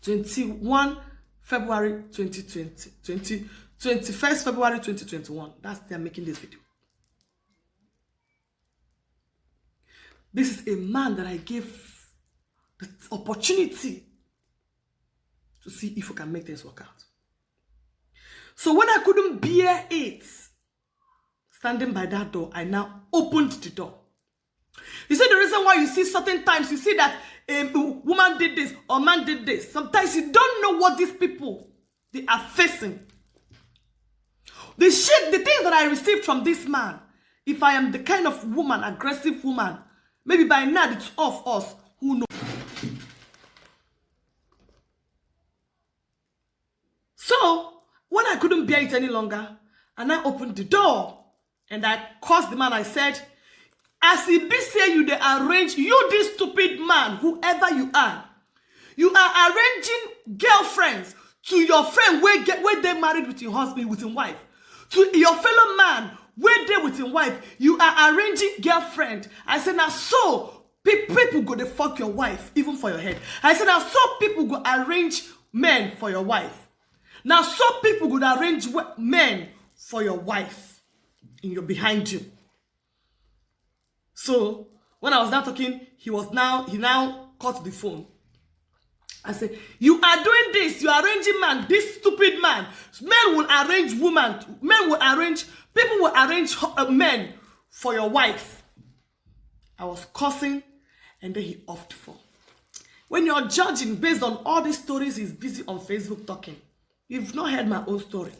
21 February 2020, 21st February 2021. That's they are making this video. This is a man that I gave the opportunity to see if we can make things work out. So when I couldn't bear it, standing by that door, I now opened the door. You see the reason why you see certain times, you see that a woman did this or man did this. Sometimes you don't know what these people, they are facing. The things that I received from this man, if I am the kind of woman, aggressive woman, maybe by now it's of us, who knows? So, when I couldn't bear it any longer, and I opened the door, and I cursed the man, I said, as he be say you, they arrange, you this stupid man, whoever you are arranging girlfriends to your friend where they married with your husband, with your wife. To your fellow man, where they with your wife, you are arranging girlfriend. I said, now so, people go to fuck your wife, even for your head. I said, now so people go arrange men for your wife. Now so people go arrange men for your wife behind you. So when I was now talking, he now cut the phone. I said, you are doing this, you are arranging man, this stupid man. Men will arrange women, people will arrange men for your wife. I was cursing, and then he off the phone. When you're judging based on all these stories he's busy on Facebook talking, you've not heard my own story.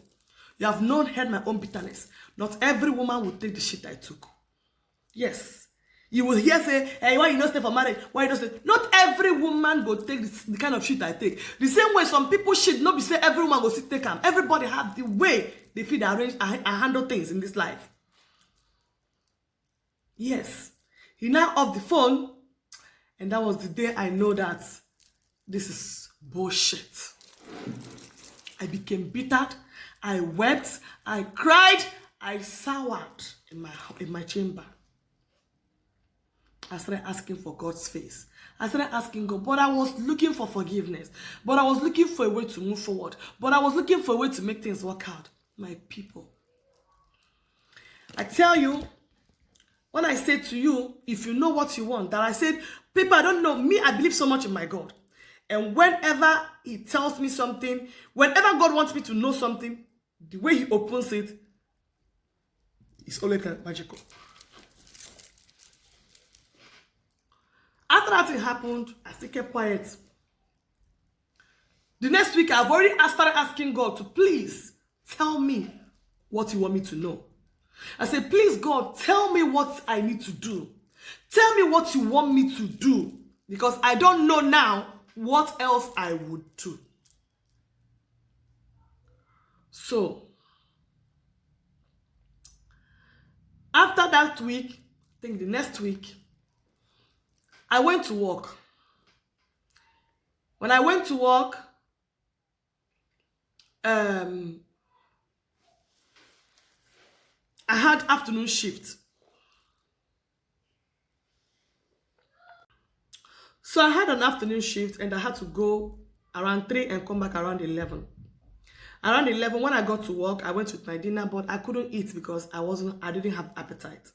You have not heard my own bitterness. Not every woman will take the shit I took. Yes. You will hear say, hey, why you not stay for marriage? Why you not stay? Not every woman will take the kind of shit I take. The same way some people shit, not be say every woman will take them. Everybody have the way they feel they arrange and handle things in this life. Yes. He now off the phone, and that was the day I know that this is bullshit. I became bitter. I wept. I cried. I soured in my chamber. I started asking for God's face. I started asking God, but I was looking for forgiveness. But I was looking for a way to move forward. But I was looking for a way to make things work out. My people. I tell you, when I say to you, if you know what you want, that I said, people, I don't know. Me, I believe so much in my God. And whenever he tells me something, whenever God wants me to know something, the way he opens it is always magical. After that thing happened, I still kept quiet. The next week, I've already started asking God to please tell me what you want me to know. I said, please, God, tell me what I need to do. Tell me what you want me to do. Because I don't know now what else I would do. So, after that week, I think the next week, I went to work. When I went to work, I had afternoon shift. So I had an afternoon shift and I had to go around 3 and come back around 11. Around 11, when I got to work, I went with my dinner, but I couldn't eat because I didn't have appetite.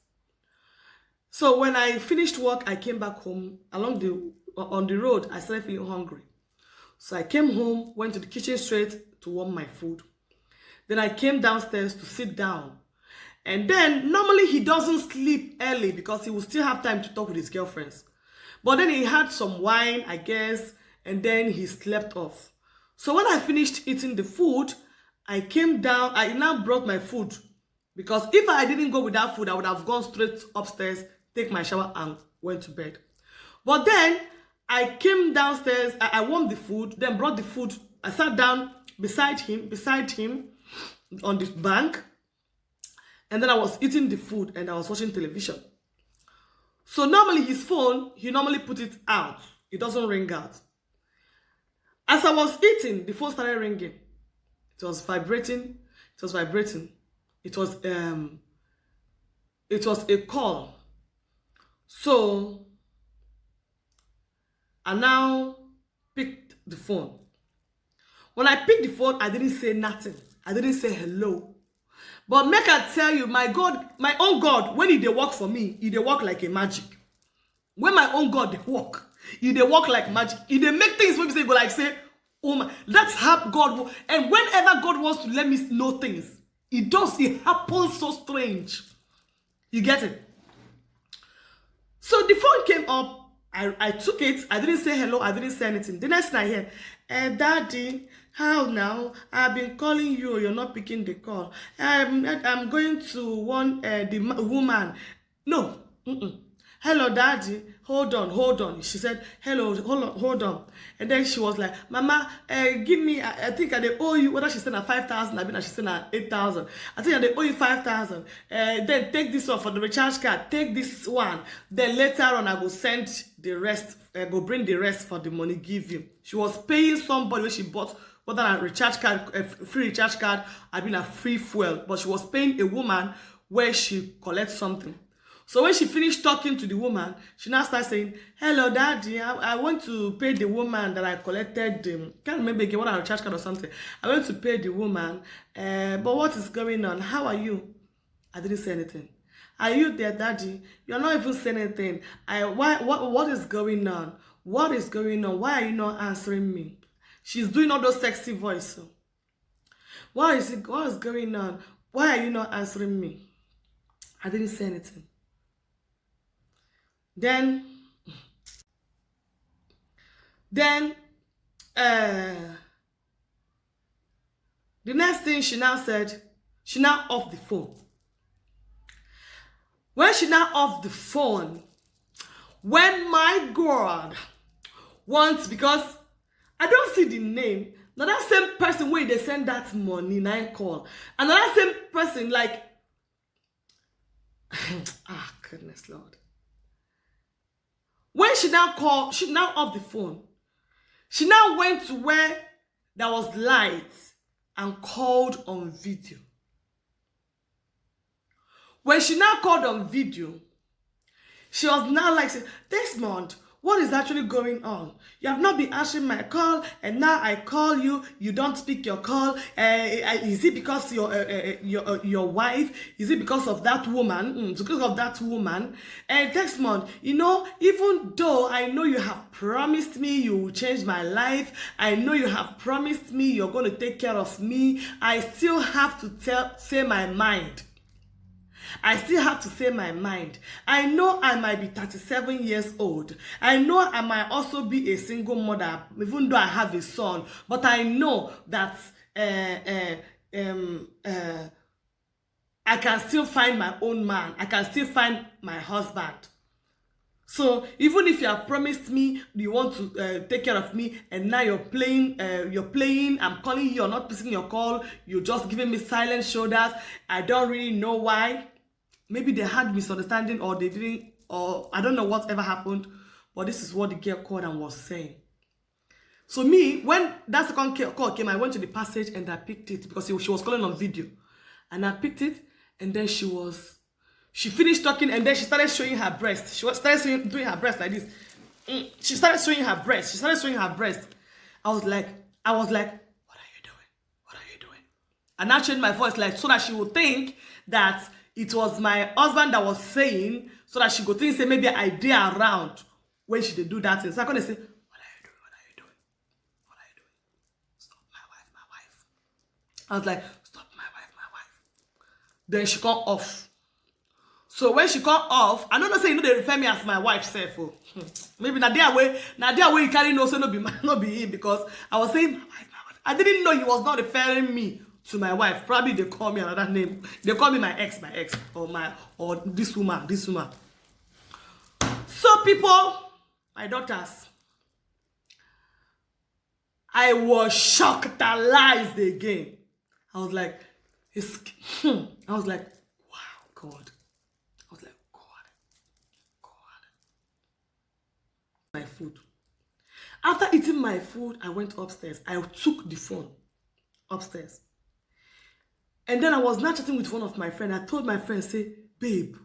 So when I finished work, I came back home. On the road, I started feeling hungry. So I came home, went to the kitchen straight to warm my food. Then I came downstairs to sit down. And then normally he doesn't sleep early because he will still have time to talk with his girlfriends. But then he had some wine, I guess, and then he slept off. So when I finished eating the food, I came down. I now brought my food because if I didn't go with that food, I would have gone straight upstairs, take my shower, and went to bed. But then I came downstairs, I warmed the food, then brought the food. I sat down beside him on the bank, and then I was eating the food and I was watching television. So normally his phone, he normally put it out. It doesn't ring out. As I was eating, the phone started ringing. It was vibrating. It was vibrating. It was a call. So I now picked the phone. When I picked the phone, I didn't say nothing. I didn't say hello. But make I tell you, my God, my own God, when he dey work for me, he dey work like a magic. When my own God dey work, he dey work like magic. He dey make things when we say go like say, oh my, that's how God. And whenever God wants to let me know things, it does. It happens so strange. You get it? So the phone came up. I took it. I didn't say hello. I didn't say anything. The next thing I hear, Daddy, how now? I've been calling you. You're not picking the call. I'm going to warn the woman. No. Hello, Daddy. Hold on. She said, hello, hold on. And then she was like, Mama, give me, I think I owe you, whether she said 5,000, I mean, she said 8,000. I think I owe you 5,000. Then take this one for the recharge card. Take this one. Then later on, I will send the rest, go bring the rest for the money give you. She was paying somebody when she bought, whether a recharge card, a free recharge card, I mean a free fuel. But she was paying a woman where she collects something. So when she finished talking to the woman, she now started saying, hello, Daddy, I want to pay the woman that I collected, can't remember again, what I recharge card or something. I want to pay the woman, but what is going on? How are you? I didn't say anything. Are you there, Daddy? You're not even saying anything. What is going on? What is going on? Why are you not answering me? She's doing all those sexy voices. What is going on? Why are you not answering me? I didn't say anything. Then the next thing she now said, she now off the phone. When she now off the phone, when my God wants, because I don't see the name, now that same person where they send that money, 9 call, another same person like, goodness Lord. When she now called, she now off the phone. She now went to where there was light and called on video. When she now called on video, she was now like, Desmond, what is actually going on? You have not been answering my call, and now I call you, you don't pick your call. Is it because your wife? Is it because of that woman? It's because of that woman. Desmond, you know, even though I know you have promised me you will change my life, I know you have promised me you're going to take care of me, I still have to say my mind. I still have to say my mind. I know I might be 37 years old. I know I might also be a single mother, even though I have a son. But I know that I can still find my own man. I can still find my husband. So even if you have promised me you want to take care of me, and now you're playing, I'm calling you, you're not picking your call, you're just giving me silent shoulders. I don't really know why. Maybe they had misunderstanding, or they didn't, or I don't know whatever happened, but this is what the girl called and was saying. So me, when that second call came, I went to the passage and I picked it because she was calling on video. And I picked it, and then she finished talking, and then she started showing her breast. She started doing her breast like this. She started showing her breast. I was like, what are you doing? And I changed my voice like so that she would think that it was my husband that was saying, so that she could think, say, maybe I did around when she did do that thing. So I'm going to say, what are you doing? Stop, my wife. I was like, stop, my wife. Then she got off. So when she got off, I don't know, say, they refer me as my wife, self. Maybe now their way you carry no, so not be him, because I was saying, my wife. I didn't know he was not referring me to my wife. Probably they call me another name. They call me my ex, or this woman. So people, my daughters, I was shocked-alized again. I was like, wow, God. My food. After eating my food, I went upstairs. I took the phone upstairs. And then I was not chatting with one of my friends. I told my friend, say, babe,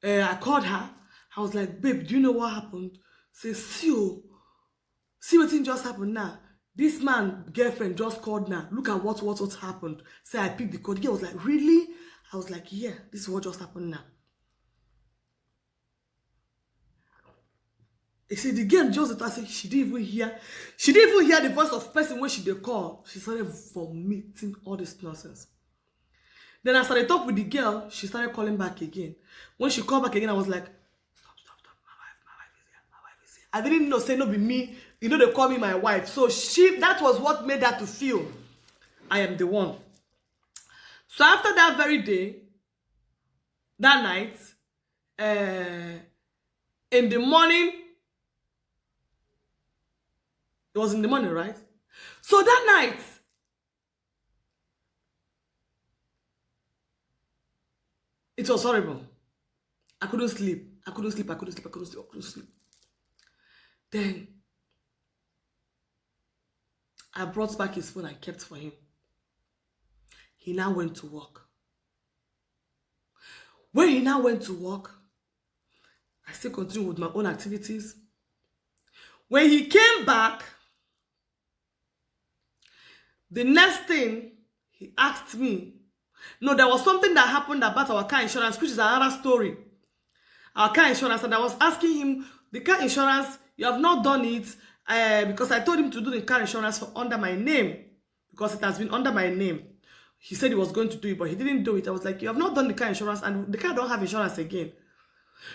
I called her. I was like, babe, do you know what happened? Say, see what thing just happened now. This man girlfriend just called now. Look at what happened. Say I picked the call. The girl was like, really? I was like, yeah, this is what just happened now. He said the girl just I said she didn't even hear. She didn't even hear the voice of person when she did call. She started vomiting all this nonsense. Then I started talk with the girl. She started calling back again. When she called back again, I was like, stop. My wife is here. My wife is here. I didn't know, say no be me. You know, they call me my wife. So that was what made her to feel I am the one. So after that very day, that night, in the morning, it was in the morning, right? So that night, it was horrible. I couldn't sleep. Then, I brought back his phone I kept for him. He now went to work. When he now went to work, I still continued with my own activities. When he came back, the next thing he asked me, no, there was something that happened about our car insurance, which is another story. Our car insurance, and I was asking him, the car insurance, you have not done it, because I told him to do the car insurance under my name, because it has been under my name. He said he was going to do it, but he didn't do it. I was like, you have not done the car insurance, and the car don't have insurance again.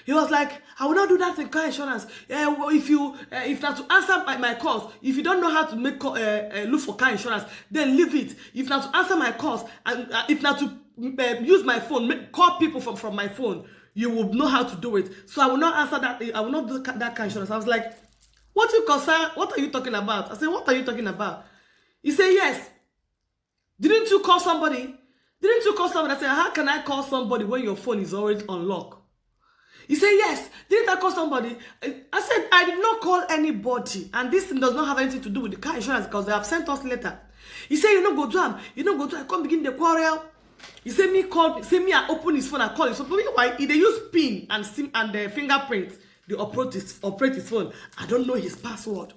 He was like, I will not do that in car insurance. Well, if not to answer my calls, if you don't know how to make look for car insurance, then leave it. If not to answer my calls, and if not to use my phone, call people from my phone, you will know how to do it. So I will not answer that. I will not do that car insurance. I was like, what are you talking about? I said, what are you talking about? He said, yes. Didn't you call somebody? I said, how can I call somebody when your phone is already unlocked? He said, yes. Didn't I call somebody? I said, I did not call anybody. And this thing does not have anything to do with the car insurance because they have sent us letter. He said, you don't go to him. You don't go to him. I can't begin the quarrel. He said, I open his phone, I call his phone. But why? They use PIN and SIM and the fingerprint. They operate his phone. I don't know his password.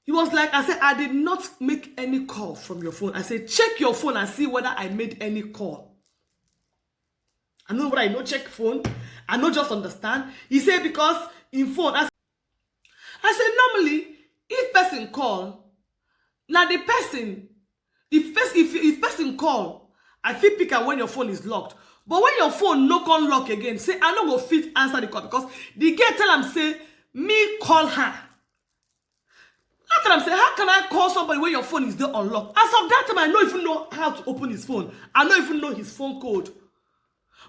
He was like, I said, I did not make any call from your phone. I said, check your phone and see whether I made any call. I know what I know, check phone. I know just understand. He said, because in phone, I said, normally, if person call, now the person, if person call, I feel pick up when your phone is locked. But when your phone no can lock again, say, I no go fit answer the call because the girl tell him, say, me call her. After I'm saying, how can I call somebody when your phone is there unlocked? As of that time, I don't even know how to open his phone. I don't even know his phone code.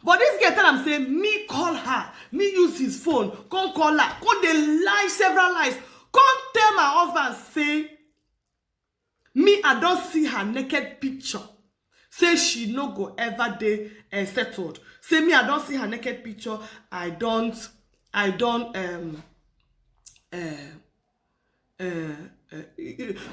But this girl tell him, say, me call her. Me use his phone. Come call her. Come they lie several lies. Come tell my husband, say, me, I don't see her naked picture. Say she no go ever dey settled. Say me, I don't see her naked picture. I don't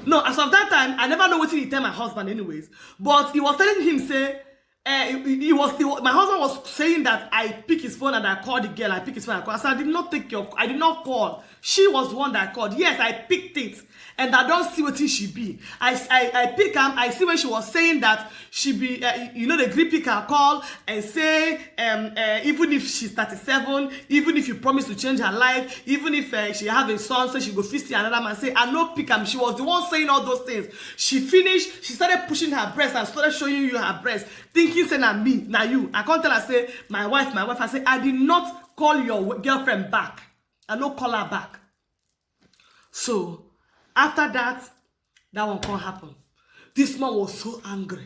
no, as of that time, I never know what he tell my husband anyways. But he was telling him, say, my husband was saying that I pick his phone and I called the girl. I pick his phone and I called. I said, I did not call. She was the one that called. Yes, I picked it. And I don't see what she be. I pick him. I see when she was saying that she be, the grip pick her call and say, even if she's 37, even if you promise to change her life, even if she have a son, so she go fist another man, say, I no pick him. She was the one saying all those things. She finished, she started pushing her breast and started showing you her breast, thinking, say, na me, na you. I can't tell her, say, my wife. I say, I did not call your girlfriend back. I no call her back. So, after that one can't happen. This man was so angry.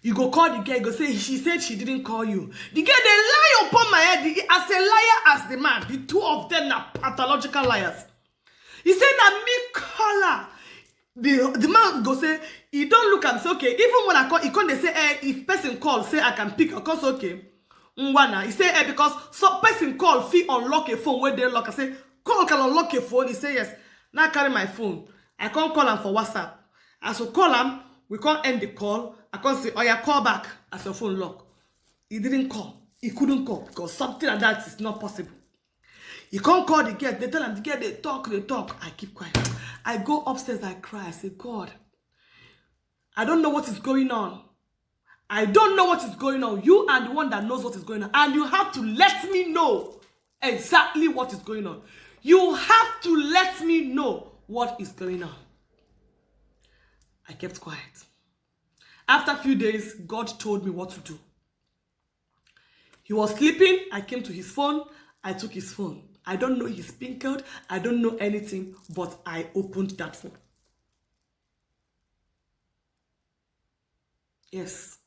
You go call the girl, you go say, she said she didn't call you. The girl, they lie upon my head. As a liar as the man. The two of them are pathological liars. He said, na me call her. The man go say, he don't look at me, say, okay, even when I call, he can't they say, if person call, say I can pick, of course, okay. He say, because some person call, fee unlock a phone where they lock. I say, call can unlock a phone. He say, yes. Now carry my phone. I can't call him for WhatsApp. As we call him, we can't end the call. I can't say, oh yeah, call back as your phone lock. He didn't call. He couldn't call because something like that is not possible. He can't call the girl. They tell him the girl, they talk. I keep quiet. I go upstairs, I cry. I say, God, I don't know what is going on. I don't know what is going on. You are the one that knows what is going on. And you have to let me know exactly what is going on. You have to let me know what is going on. I kept quiet. After a few days, God told me what to do. He was sleeping. I came to his phone. I took his phone. I don't know his PIN code. I don't know anything, but I opened that phone. Yes.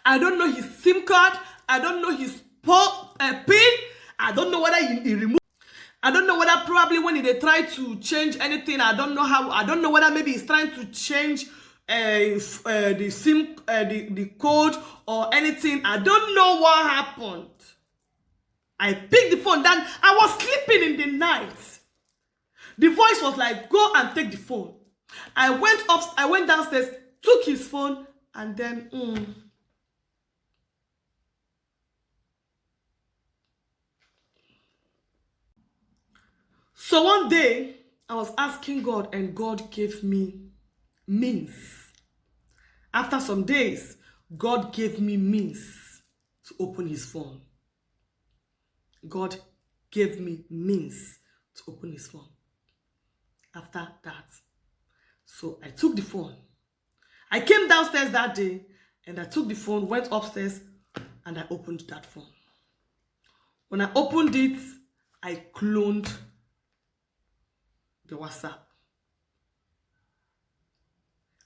I don't know his SIM card. I don't know his PIN. I don't know whether he removed. I don't know whether probably when they try to change anything, I don't know how. I don't know whether maybe he's trying to change the SIM, the code or anything. I don't know what happened. I picked the phone down. I was sleeping in the night. The voice was like, go and take the phone. I went downstairs, took his phone, and then So one day, I was asking God, and God gave me means. After some days, God gave me means to open his phone. God gave me means to open his phone. After that, so I took the phone. I came downstairs that day, and I took the phone, went upstairs, and I opened that phone. When I opened it, I cloned the WhatsApp.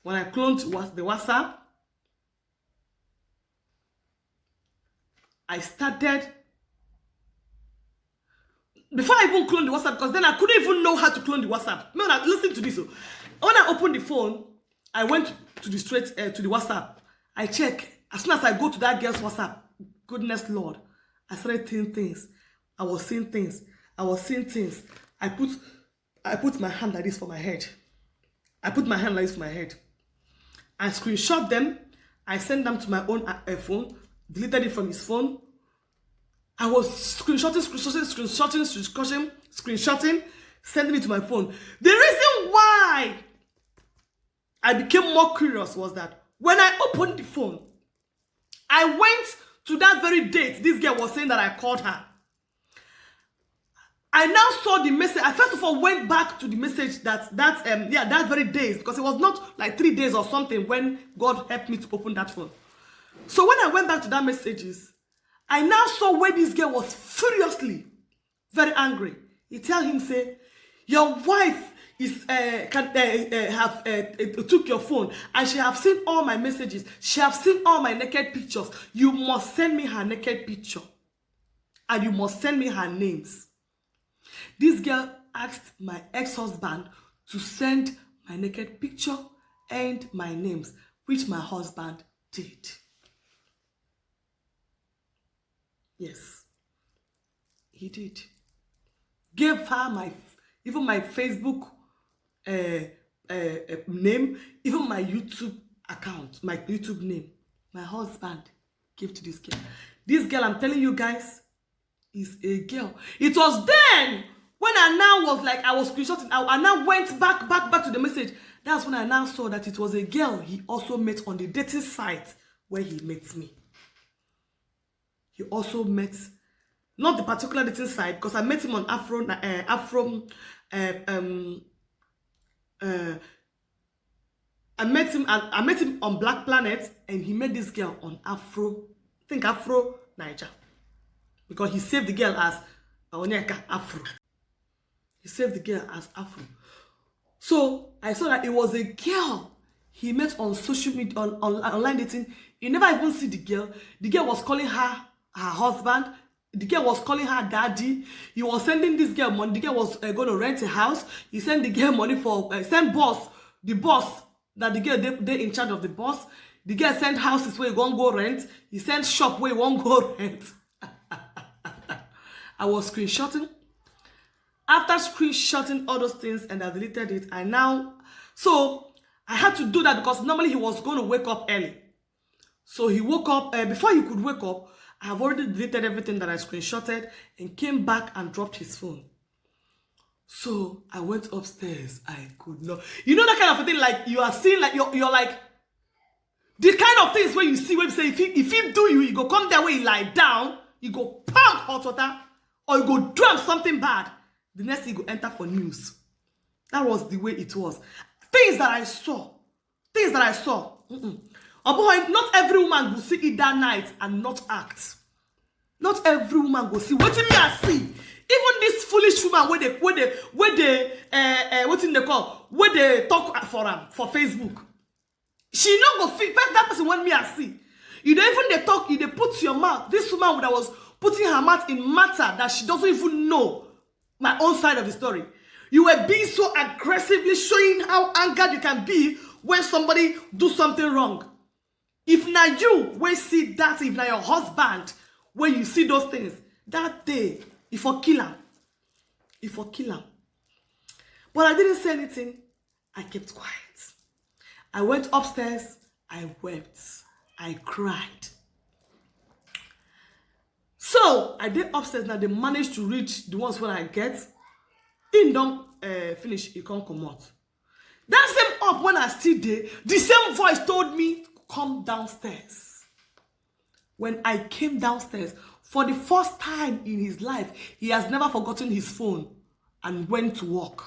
When I cloned the WhatsApp, I started, before I even cloned the WhatsApp, because then I couldn't even know how to clone the WhatsApp. No, listen to this. When I opened the phone, I went to the to the WhatsApp. I check. As soon as I go to that girl's WhatsApp, goodness Lord, I started seeing things. I was seeing things. I was seeing things. I put my hand like this for my head. I screenshot them. I sent them to my own phone, deleted it from his phone. I was screenshotting, sending it to my phone. The reason why I became more curious was that when I opened the phone, I went to that very date this girl was saying that I called her. I now saw the message. I first of all went back to the message that very day, because it was not like 3 days or something when God helped me to open that phone. So when I went back to that messages, I now saw where this girl was furiously, very angry. He tell him, say, your wife is took your phone and she have seen all my messages. She have seen all my naked pictures. You must send me her naked picture. And you must send me her names. This girl asked my ex-husband to send my naked picture and my names, which my husband did. Yes, he did. Gave her even my Facebook name, even my YouTube account, my YouTube name. My husband gave to this girl. This girl, I'm telling you guys, is a girl. It was then when I now was like, I was screenshotting, I now went back to the message. That's when I now saw that it was a girl he also met on the dating site where he met me. He also met, not the particular dating site, because I met him on I met him on Black Planet, and he met this girl on Afro Niger, because he saved the girl as Onyeka Afro. He saved the girl as Afro. So I saw that it was a girl he met on social media, on online dating. He never even see the girl. The girl was calling her husband. The girl was calling her daddy. He was sending this girl money. The girl was going to rent a house. He sent the girl money for send the boss that the girl they in charge of the boss. The girl sent houses where he won't go rent. He sent shop where he won't go rent. I was screenshotting. After screenshotting all those things and I deleted it, so I had to do that because normally he was going to wake up early. So he woke up, before he could wake up, I have already deleted everything that I screenshotted and came back and dropped his phone. So I went upstairs. I could not. You know that kind of a thing, like you are seeing, like you're like the kind of things where you see when you say if he do you, you go come there where you lie down, you go pound hot water, or you go drum something bad. The next thing you go enter for news. That was the way it was. Things that I saw. Things that I saw. Not every woman will see it that night and not act. Not every woman will see. What do me I see? Even this foolish woman where they what in they call? Where they talk for Facebook. She not go fit. That person want me I see. You don't even they talk, you they put your mouth. This woman that was putting her mouth in matter that she doesn't even know my own side of the story. You were being so aggressively showing how angered you can be when somebody do something wrong. If now you will see that, if now your husband, when you see those things, that day, if for kill him. If for kill him. But I didn't say anything. I kept quiet. I went upstairs. I wept. I cried. So I did upstairs. Now they managed to reach the ones when I get. In don't finish, it can't come out. That same up when I still there, the same voice told me, come downstairs. When I came downstairs, for the first time in his life, he has never forgotten his phone and went to work.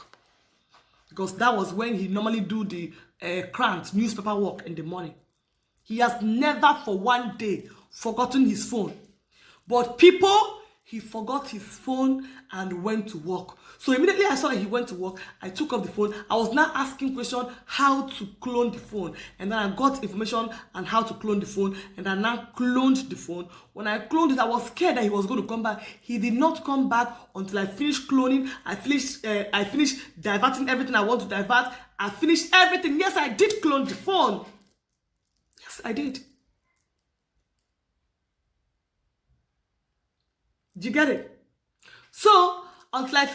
Because that was when he normally do the Krant newspaper work in the morning. He has never for one day forgotten his phone. But people, he forgot his phone and went to work. So immediately I saw that he went to work. I took up the phone. I was now asking questions how to clone the phone. And then I got information on how to clone the phone. And I now cloned the phone. When I cloned it, I was scared that he was going to come back. He did not come back until I finished cloning. I finished diverting everything I want to divert. I finished everything. Yes, I did clone the phone. Yes, I did. Do you get it? So, until I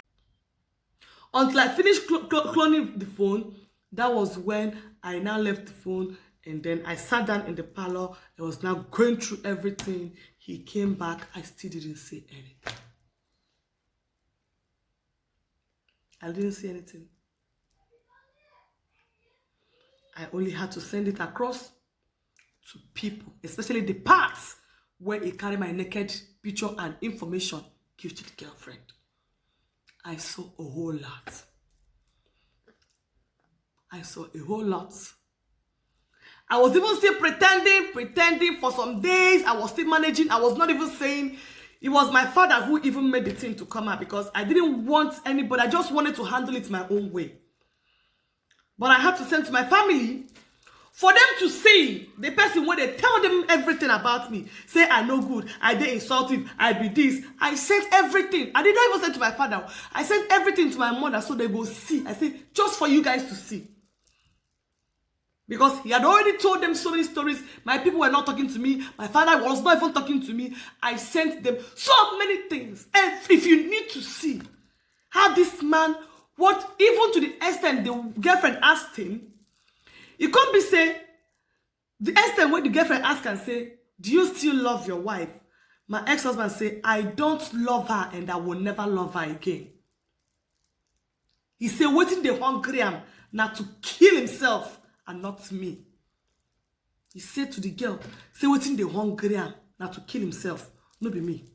finished cloning the phone, that was when I now left the phone and then I sat down in the parlor. I was now going through everything. He came back. I still didn't say anything. I didn't say anything. I only had to send it across to people, especially the parts where he carried my naked picture and information, give to the girlfriend. I saw a whole lot. I saw a whole lot. I was even still pretending for some days. I was still managing. I was not even saying. It was my father who even made the thing to come out because I didn't want anybody. I just wanted to handle it my own way. But I had to send to my family for them to see the person when they tell them everything about me. Say I no good, I dey insultive, I be this. I sent everything. I did not even send to my father. I sent everything to my mother so they go see. I said, just for you guys to see. Because he had already told them so many stories. My people were not talking to me. My father was not even talking to me. I sent them so many things. And if you need to see how this man, what even to the extent the girlfriend asked him, you can't be say, the extent when the girlfriend asked and say, do you still love your wife? My ex-husband say, I don't love her and I will never love her again. He said, waiting the hungry him not to kill himself and not me. He said to the girl, say waiting the hungry him not to kill himself, not be me.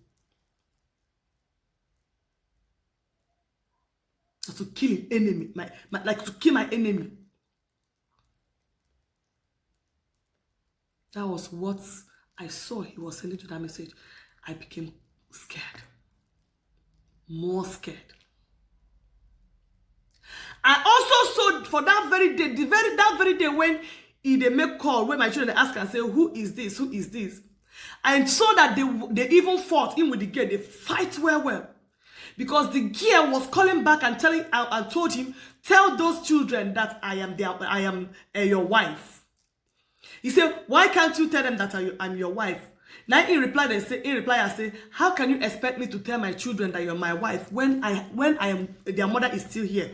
Not to kill his enemy, like to kill my enemy. That was what I saw he was sending to that message. I became scared. More scared. I also saw for that very day, that very day when they make call, when my children ask and say, who is this? Who is this? I saw that they even fought in with the girl. They fight well. Because the girl was calling back and told him, tell those children that I am your wife. He said, why can't you tell them that I'm your wife? Now in reply, I say, how can you expect me to tell my children that you're my wife when their mother is still here?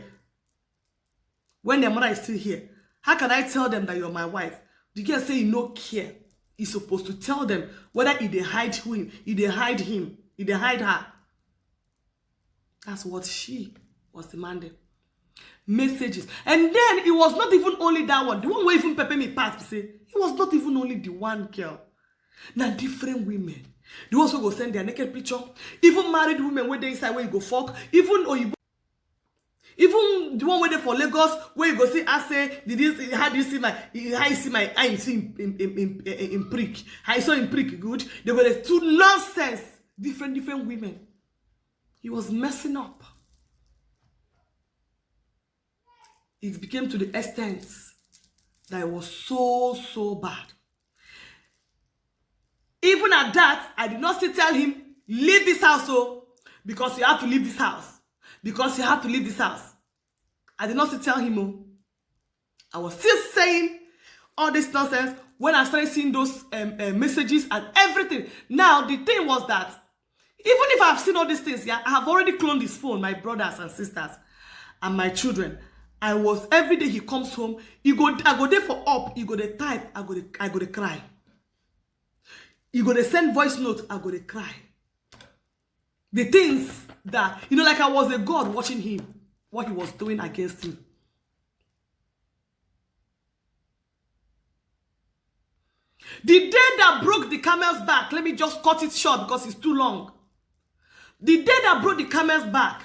When their mother is still here, how can I tell them that you're my wife? The girl say you no care. He's supposed to tell them whether they hide him, if they hide her. That's what she was demanding. Messages. And then it was not even only that one. The one where even Pepe me pass, say, it was not even only the one girl. Now different women. They also go send their naked picture. Even married women where they inside where you go fuck. Even the one where they for Lagos where you go see, I say, how do you see my eye in prick? How you saw in prick good? They were two nonsense. Different women. He was messing up. It became to the extent that it was so bad. Even at that, I did not still tell him, leave this house, because you have to leave this house. Because you have to leave this house. I did not still tell him, I was still saying all this nonsense when I started seeing those messages and everything. Now, the thing was that, even if I've seen all these things, yeah, I have already cloned his phone, my brothers and sisters, and my children. Every day he comes home, I go there for up, he go to type, I go to cry. He go to send voice note, I go to cry. The things that, like I was a God watching him, what he was doing against him. The day that broke the camel's back, let me just cut it short because it's too long. The day that broke the camel's back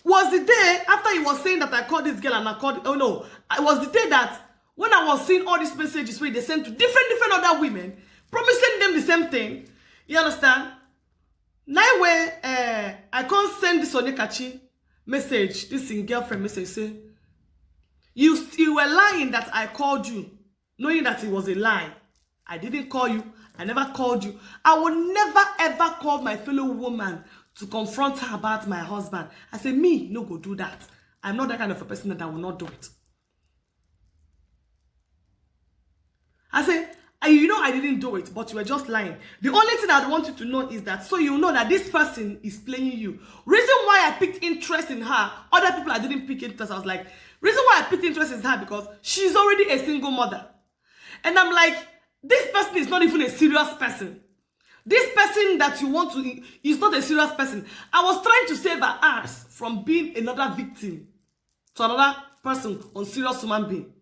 was the day after he was saying that I called this girl and I called, oh no, it was the day that when I was seeing all these messages where they sent to different other women, promising them the same thing. You understand? Now where I can't send this Onekachi message, this girlfriend message, say, you were lying that I called you, knowing that it was a lie. I didn't call you. I never called you. I will never ever call my fellow woman to confront her about my husband. I say, me, no go do that. I'm not that kind of a person that I will not do it. I say, I didn't do it, but you were just lying. The only thing I want you to know is that, so you know that this person is playing you. Reason why I picked interest in her, other people I didn't pick interest. I was like, reason why I picked interest in her because she's already a single mother. And I'm like, this person is not even a serious person. This person that you want to is not a serious person. I was trying to save her ass from being another victim to another person, unserious human being.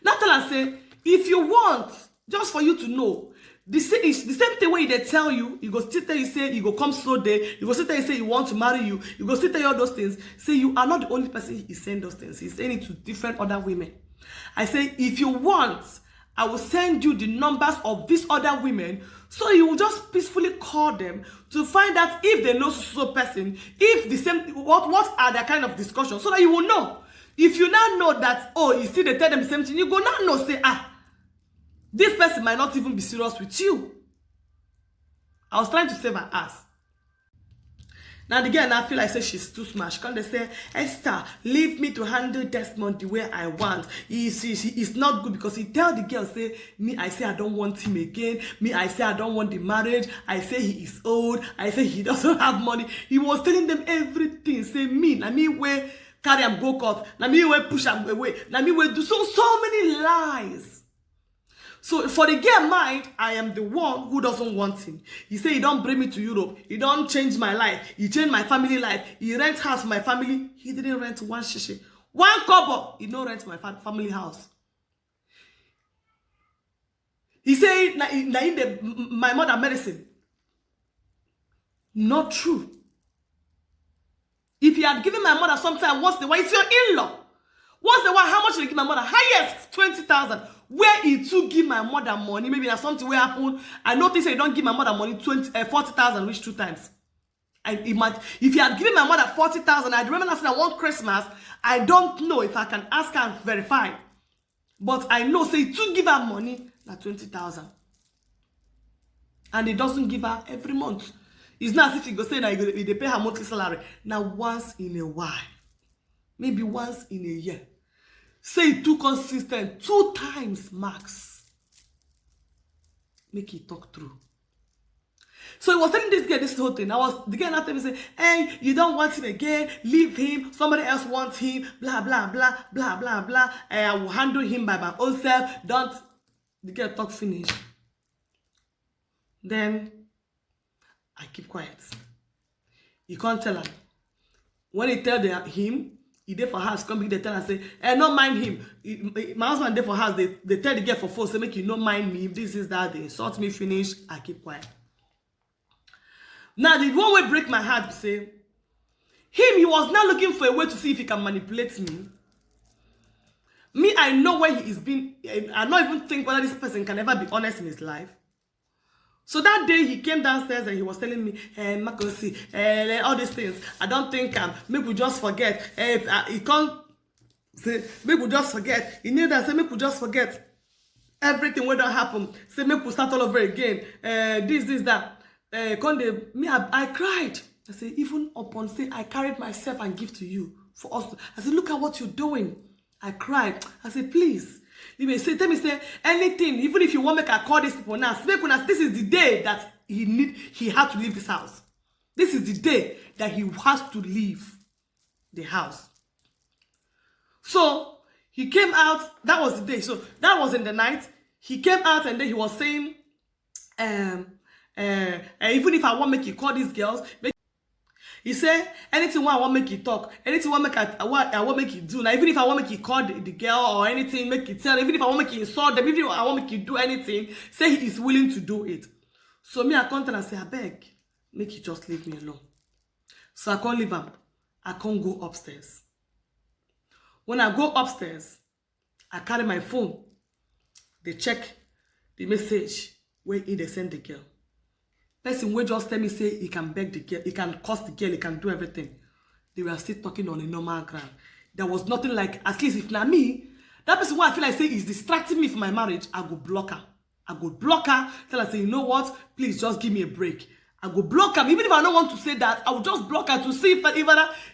Now tell her, say, if you want, just for you to know, the same thing where they tell you, you go still tell you, say, you go come slow day, you go still tell you, say, you want to marry you, you go still tell you all those things. Say, you are not the only person he's saying those things. He's saying it to different other women. I say, if you want, I will send you the numbers of these other women, so you will just peacefully call them to find out if they know so person, if the same, what are their kind of discussions, so that you will know. If you now know that, oh, you see they tell them the same thing, you go now know, say, this person might not even be serious with you. I was trying to save her ass. Now the girl now feel like say she's too smart. She can't say, Esther, leave me to handle Desmond the way I want. It's not good because he tell the girl, say, me, I say I don't want him again. Me, I say I don't want the marriage. I say he is old. I say he doesn't have money. He was telling them everything. Say me, na me where carry him go court. Na me where push him away. Na me where do so many lies. So for the girl mind, I am the one who doesn't want him. He say he don't bring me to Europe. He don't change my life. He changed my family life. He rent house for my family. He didn't rent one shishi. One kobo. He don't rent my family house. He say my mother medicine. Not true. If he had given my mother sometime once the while, it's your in-law. Once the while, how much did he give my mother? Highest 20,000. Where he too give my mother money, maybe there's something will happen. I noticed he don't give my mother money 40,000 which 2 times. And if he had given my mother 40,000, I remember last time one Christmas, I don't know if I can ask her and verify. But I know say to give her money na 20,000. And he doesn't give her every month. It's not as if he go say that they pay her monthly salary. Now once in a while. Maybe once in a year. Say too consistent 2 times max. Make it talk through. So he was telling this girl this whole thing. The girl now telling me, say, hey, you don't want him again, leave him, somebody else wants him, blah, blah, blah, blah, blah, blah. I will handle him by my own self. Don't. The girl talk finish. Then I keep quiet. You can't tell him. When he tell him, he there for house, come they tell and say, not mind him. My husband there for house, they tell the girl for phone, say, make you not mind me. If this is that, they insult me, finish, I keep quiet. Now, the one way break my heart, say, he was not looking for a way to see if he can manipulate me. Me, I know where he is being. I don't even think whether this person can ever be honest in his life. So that day he came downstairs and he was telling me, Makosi, all these things. I don't think make we just forget. He can't say make we just forget. He knew that say make we just forget everything what don't happen. Say make we start all over again. This, that. I cried. I said, even upon say I carried myself and give to you for us. I said, look at what you're doing. I cried. I said, please. Tell me, say anything, even if you want make I call these people now. This is the day that he had to leave this house. This is the day that he has to leave the house. So he came out. That was the day. So that was in the night. He came out and then he was saying, even if I want make you call these girls. He said, anything I want make you talk, anything I want make you do. Now, even if I want make you call the girl or anything, make you tell, even if I want make you insult them, even if I want make you do anything, say he is willing to do it. So me, I come and say, I beg, make you just leave me alone. So I can't leave him. I can't go upstairs. When I go upstairs, I carry my phone. They check the message where they send the girl. Person will just tell me, say, he can beg the girl, he can curse the girl, he can do everything. They were still talking on a normal ground. There was nothing like, at least if not me, that person who I feel like say is distracting me from my marriage, I go block her. I go block her, tell her, say, you know what, please just give me a break. I go block her. Even if I don't want to say that, I will just block her to see if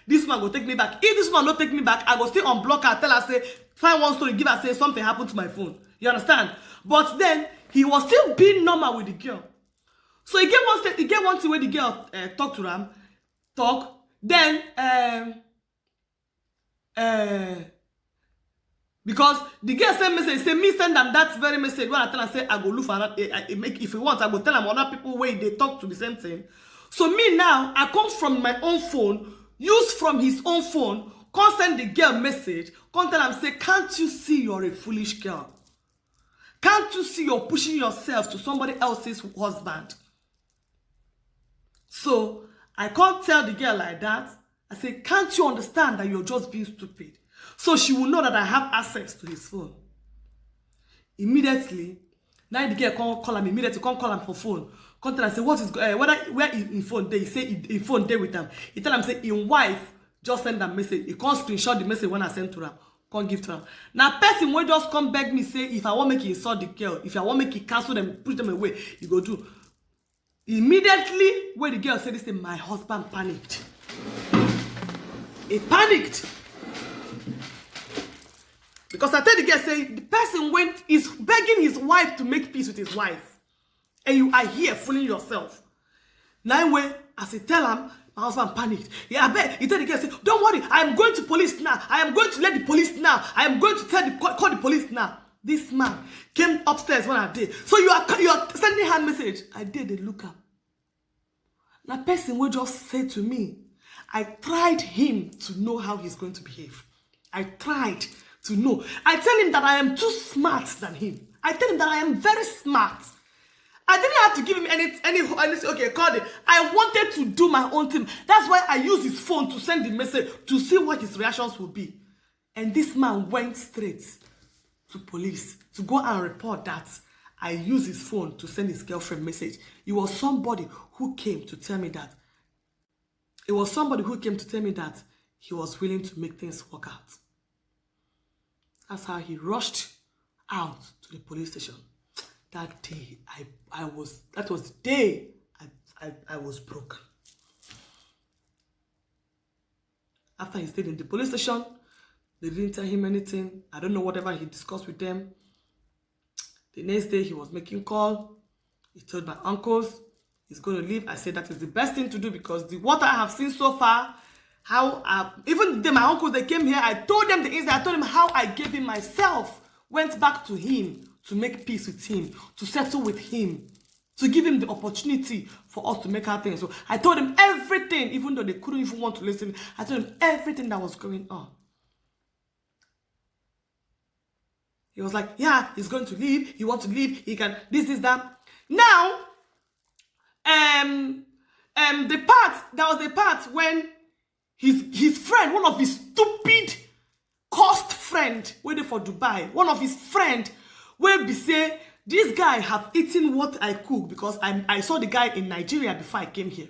this man will take me back. If this man don't take me back, I go still unblock her, tell her, say, find one story, give her, say, something happened to my phone. You understand? But then, he was still being normal with the girl. So he get one thing where the girl talk to him, then because the girl send message, say me send them that very message. When I tell her say I go look for another, if you want, I go tell them other people where they talk to the same thing. So me now, I come from my own phone, use from his own phone, come send the girl message, come tell him say, can't you see you're a foolish girl? Can't you see you're pushing yourself to somebody else's husband? So, I can't tell the girl like that. I say, can't you understand that you're just being stupid? So she will know that I have access to his phone. Immediately, now the girl can't call him immediately, can't call him for phone. Come tell him, say, what is, where in phone day? He say, in phone day with him. He tell him, say, in wife, just send that message. He can't screenshot the message when I send to him. Can't give to him. Now, person will just come beg me, say, if I want make you insult the girl, if I want make you cancel them, push them away, you go do. Immediately, when the girl said this thing, my husband panicked. He panicked. Because I tell the girl, say, the person is begging his wife to make peace with his wife. And you are here fooling yourself. Now, as I tell him, my husband panicked. Yeah, I bet. He tell the girl, say, don't worry, I am going to police now. I am going to let the police now. I am going to call the police now. This man came upstairs when I did. So you are sending hand message. I did, they look up. Now person will just say to me, I tried him to know how he's going to behave. I tried to know. I tell him that I am too smart than him. I tell him that I am very smart. I didn't have to give him any okay, call it. I wanted to do my own thing. That's why I used his phone to send the message to see what his reactions would be. And this man went straight to police to go and report that I used his phone to send his girlfriend message. It was somebody who came to tell me that. It was somebody who came to tell me that he was willing to make things work out. That's how he rushed out to the police station. That day, that was the day I was broken. After he stayed in the police station, they didn't tell him anything. I don't know whatever he discussed with them. The next day, he was making call. He told my uncles he's going to leave. I said that is the best thing to do because the what I have seen so far, even my uncles, they came here, I told them the incident. I told them how I gave him myself, went back to him to make peace with him, to settle with him. to give him the opportunity for us to make our things. So I told him everything, even though they couldn't even want to listen. I told him everything that was going on. He was like, yeah, he's going to leave. He wants to leave. He can this, that. Now, there was the part when his friend, one of his stupid cursed friend, waiting for Dubai, one of his friend will be say, this guy have eaten what I cook because I saw the guy in Nigeria before I came here.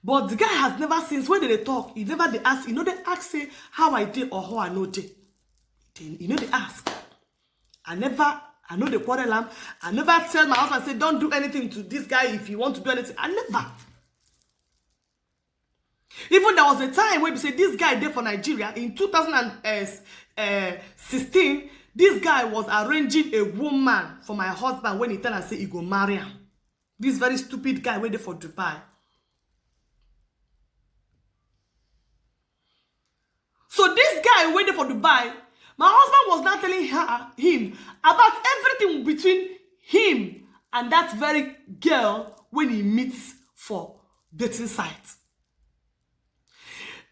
But the guy has never, since when they talk, he never they ask, they ask say how I did or how I know they. They ask. I know the quarrel lamb. I never tell my husband, say, don't do anything to this guy if you want to do anything. I never. Even there was a time when we say this guy there for Nigeria in 2016, this guy was arranging a woman for my husband when he tell and say he go marry him. This very stupid guy waiting for Dubai. So this guy waiting for Dubai, my husband was not telling him about everything between him and that very girl when he meets for dating site.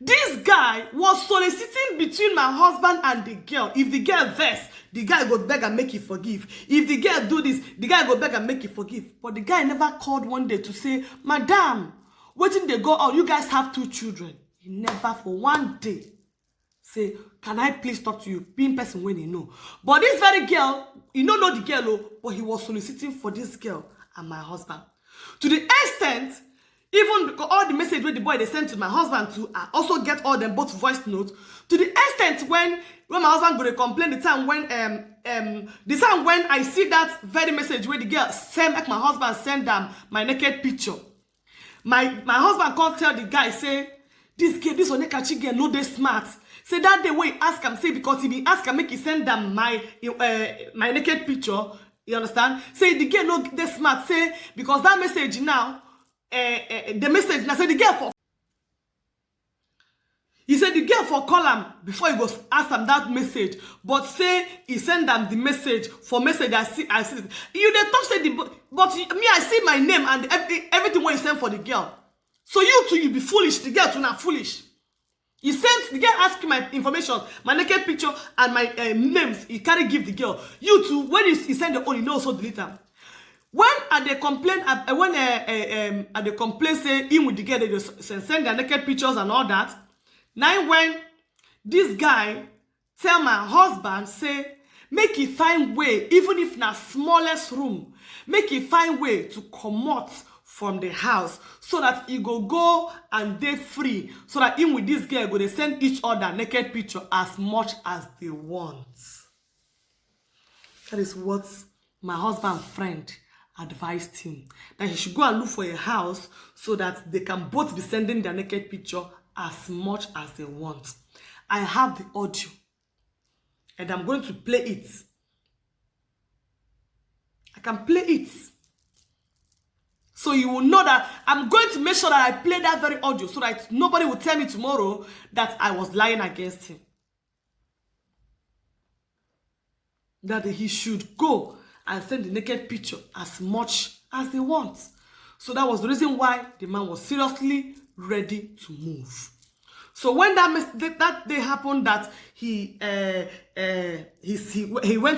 This guy was soliciting between my husband and the girl. If the girl vex, the guy go beg and make you forgive. If the girl do this, the guy go beg and make you forgive. But the guy never called one day to say, Madam, waiting they go out, you guys have 2 children. He never for one day say, can I please talk to you? Being person when he know. But this very girl, he don't know the girl, but he was soliciting for this girl and my husband. To the extent, even all the message with the boy they sent to my husband to, I also get all them both voice notes. To the extent when my husband go to complain the time when I see that very message where the girl send, like my husband send them my naked picture. My husband can't tell the guy, say, this girl, this Onekachi girl, no they smart. Say that day when he ask him, say, because if he ask him, make he send them my naked picture, you understand? Say the girl no they smart, say, because that message now, the message, now say the girl for, he said the girl for call him before he was ask him that message, but say he send them the message for message, I see, you they talk say the, but me I see my name and everything when you send for the girl. So you too, you be foolish, the girl too not foolish. He sent, the girl asked my information, my naked picture, and my names. He can't give the girl. You too, when he send the own, he also delete them. When at the complaint, at the complaint say him with the girl, they just send their naked pictures and all that. Now when this guy tell my husband, say, make he find way, even if na smallest room, make he find way to come out from the house so that he go and they free, so that him with this girl go they send each other naked picture as much as they want. That is what my husband friend advised him, that he should go and look for a house so that they can both be sending their naked picture as much as they want. I have the audio and I'm going to play it. I can play it. So you will know that I'm going to make sure that I play that very audio so that nobody will tell me tomorrow that I was lying against him. That he should go and send the naked picture as much as they want. So that was the reason why the man was seriously ready to move. So when that day happened, that he went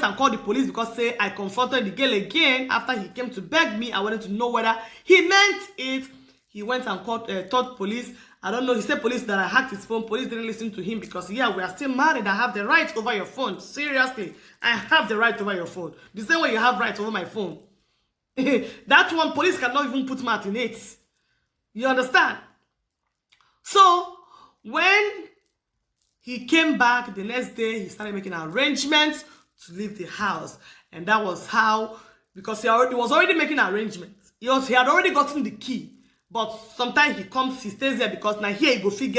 and called the police because say I confronted the girl again after he came to beg me. I wanted to know whether he meant it. He went and called told police. I don't know. He said police that I hacked his phone. Police didn't listen to him because yeah, we are still married. I have the right over your phone. Seriously, I have the right over your phone. The same way you have right over my phone. That one, police cannot even put mouth in it. You understand? So when he came back the next day, he started making arrangements to leave the house. And that was how, because he was already making arrangements. He had already gotten the key. But sometimes he comes, he stays there because now here you go fit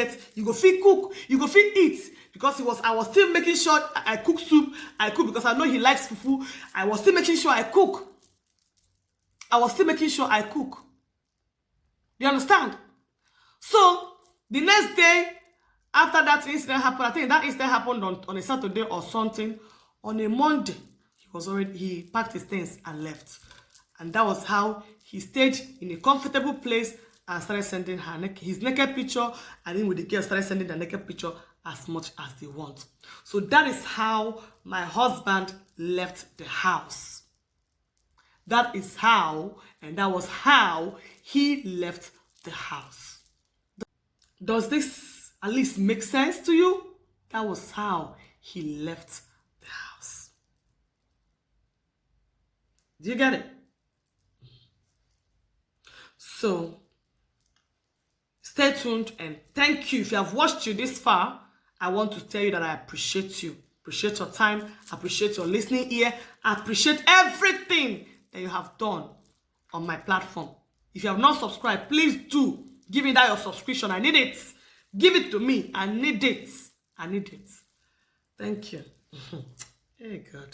cook, you go fit eat. Because I was still making sure I cook soup. I cook because I know he likes fufu. I was still making sure I cook. You understand? So the next day, after that incident happened, I think that incident happened on a Saturday or something. On a Monday, he packed his things and left. And that was how he stayed in a comfortable place and started sending his naked picture, and then with the girl started sending the naked picture as much as they want. So that is how my husband left the house. That is how, and that was how he left the house. Does this at least make sense to you? That was how he left the house. Do you get it? So, stay tuned and thank you. If you have watched you this far, I want to tell you that I appreciate you. Appreciate your time. Appreciate your listening ear. Appreciate everything that you have done on my platform. If you have not subscribed, please do. Give me that your subscription. I need it. Give it to me. I need it. I need it. Thank you. Hey, God.